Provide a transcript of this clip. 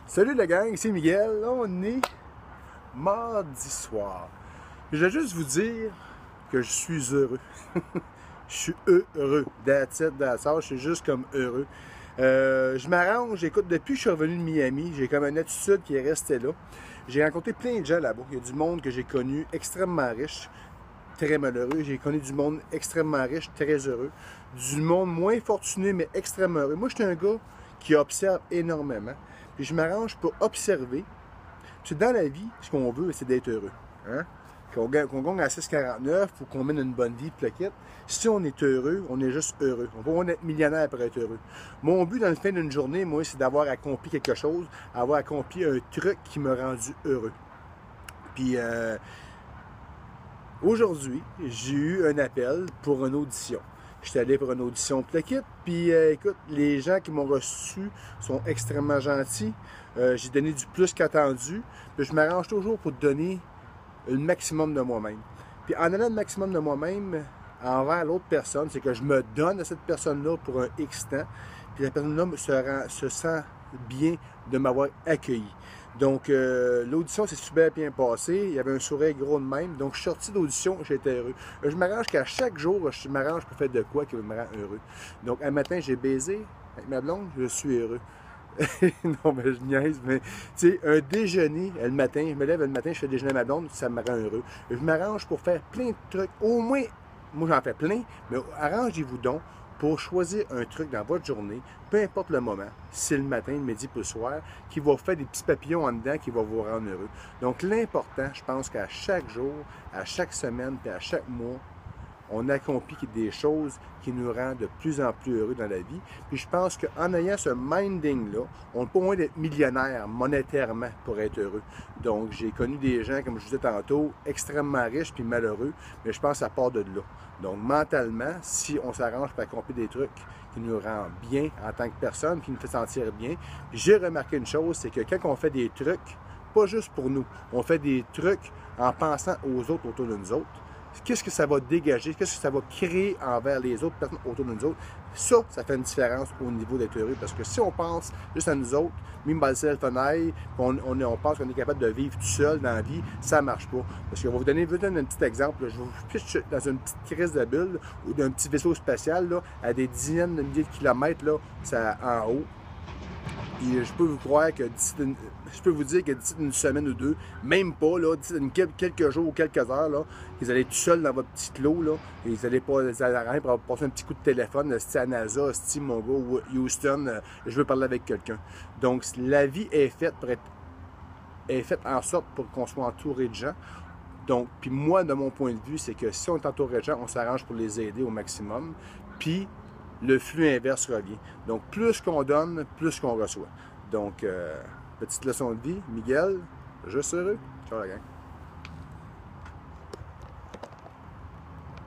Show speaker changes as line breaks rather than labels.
Salut la gang, c'est Miguel. Là, on est mardi soir. Je vais juste vous dire que je suis heureux. Je suis heureux. That's it, that's all. Je suis juste comme heureux. Je m'arrange. Écoute, depuis que je suis revenu de Miami, j'ai comme une attitude qui est restée là. J'ai rencontré plein de gens là-bas. Il y a du monde que j'ai connu extrêmement riche, très malheureux. J'ai connu du monde extrêmement riche, très heureux. Du monde moins fortuné, mais extrêmement heureux. Moi, je suis un gars qui observe énormément. Puis je m'arrange pour observer. Puis dans la vie, ce qu'on veut, c'est d'être heureux. Hein? Qu'on gagne à 6,49 ou qu'on mène une bonne vie, plaquette. Si on est heureux, on est juste heureux. On va être millionnaire pour être heureux. Mon but dans le fin d'une journée, moi, c'est d'avoir accompli quelque chose, avoir accompli un truc qui m'a rendu heureux. Puis aujourd'hui, j'ai eu un appel pour une audition. J'étais allé pour une audition plaquette, puis écoute, les gens qui m'ont reçu sont extrêmement gentils. J'ai donné du plus qu'attendu. Puis je m'arrange toujours pour donner le maximum de moi-même. Puis en donnant le maximum de moi-même envers l'autre personne, c'est que je me donne à cette personne-là pour un X temps, puis la personne-là se sent bien de m'avoir accueilli. Donc, l'audition s'est super bien passée. Il y avait un sourire gros de même. Donc, je suis sorti d'audition, j'étais heureux. Je m'arrange qu'à chaque jour, je m'arrange pour faire de quoi qui me rend heureux. Donc, un matin, j'ai baisé avec ma blonde, je suis heureux. Non, mais je niaise, mais tu sais, un déjeuner le matin, je me lève le matin, je fais déjeuner à ma blonde, ça me rend heureux. Je m'arrange pour faire plein de trucs. Au moins, moi j'en fais plein, mais arrangez-vous donc pour choisir un truc dans votre journée, peu importe le moment, si c'est le matin, le midi ou le soir, qui va faire des petits papillons en dedans qui va vous rendre heureux. Donc l'important, je pense qu'à chaque jour, à chaque semaine, puis à chaque mois, on accomplit des choses qui nous rendent de plus en plus heureux dans la vie. Puis je pense qu'en ayant ce minding-là, on peut au moins être millionnaire monétairement pour être heureux. Donc j'ai connu des gens, comme je vous disais tantôt, extrêmement riches puis malheureux, mais je pense que ça part de là. Donc mentalement, si on s'arrange pour accomplir des trucs qui nous rendent bien en tant que personne, qui nous fait sentir bien, puis j'ai remarqué une chose, c'est que quand on fait des trucs, pas juste pour nous, on fait des trucs en pensant aux autres autour de nous autres, qu'est-ce que ça va dégager, qu'est-ce que ça va créer envers les autres personnes autour de nous autres. Ça fait une différence au niveau d'être heureux. Parce que si on pense juste à nous autres, même dans le fenêtre, on pense qu'on est capable de vivre tout seul dans la vie, ça ne marche pas. Parce que je vais vous donner un petit exemple. Là. Je vous pitch dans une petite crise de bulle ou d'un petit vaisseau spatial là, à des dizaines de milliers de kilomètres là, ça, en haut. Puis je peux vous croire que je peux vous dire que d'ici une semaine ou deux, même pas, là, d'ici quelques jours ou quelques heures, là, vous allez être tout seul dans votre petit clos, là, et vous allez pas rien pour passer un petit coup de téléphone, à NASA, mon gars, ou Houston, je veux parler avec quelqu'un. Donc la vie est faite en sorte pour qu'on soit entouré de gens. Donc, puis moi, de mon point de vue, c'est que si on est entouré de gens, on s'arrange pour les aider au maximum. Puis le flux inverse revient. Donc, plus qu'on donne, plus qu'on reçoit. Donc, petite leçon de vie. Miguel, juste heureux. Ciao la gang.